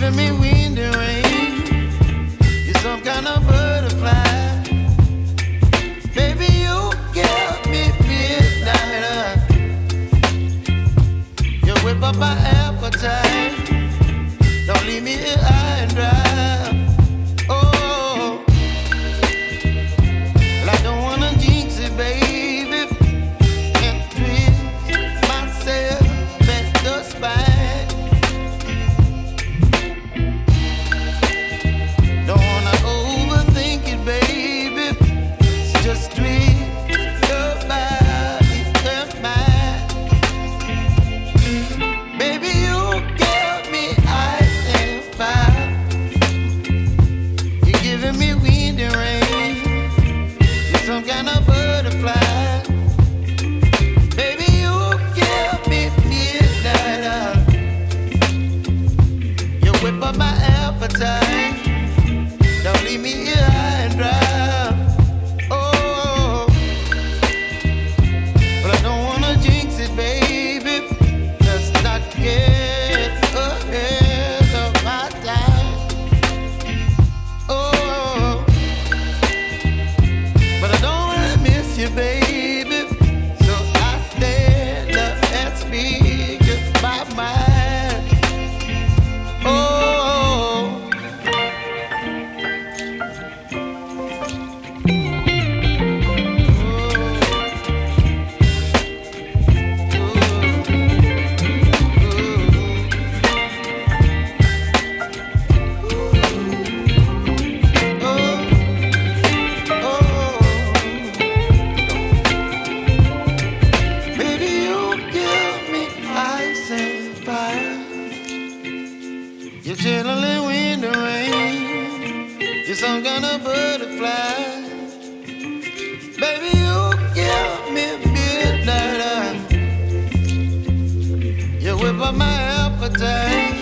giving me wind and rain. You're some kind of butterfly. Baby, you give me midnight. You whip up my appetite. Don't leave me here high and dry. Oh, well, I don't wanna jinx it, baby, and twist myself at the spine. Don't wanna overthink it, baby. It's just twist your body and mine. Baby, you give me ice and fire. You're giving me wind and rain. You're some kind of butterfly. Baby, you give me midnight. You whip up my appetite. Don't leave me here high and dry. Oh, but I don't wanna jinx it, baby. Let's not get ahead of my time. Oh, but I don't wanna miss you, baby. So I stand up and speak just my mind. Oh. Baby, you give me ice and fire. You're chilling wind and rain. You're some kind of butterfly. Baby, you give me midnight. You whip up my appetite.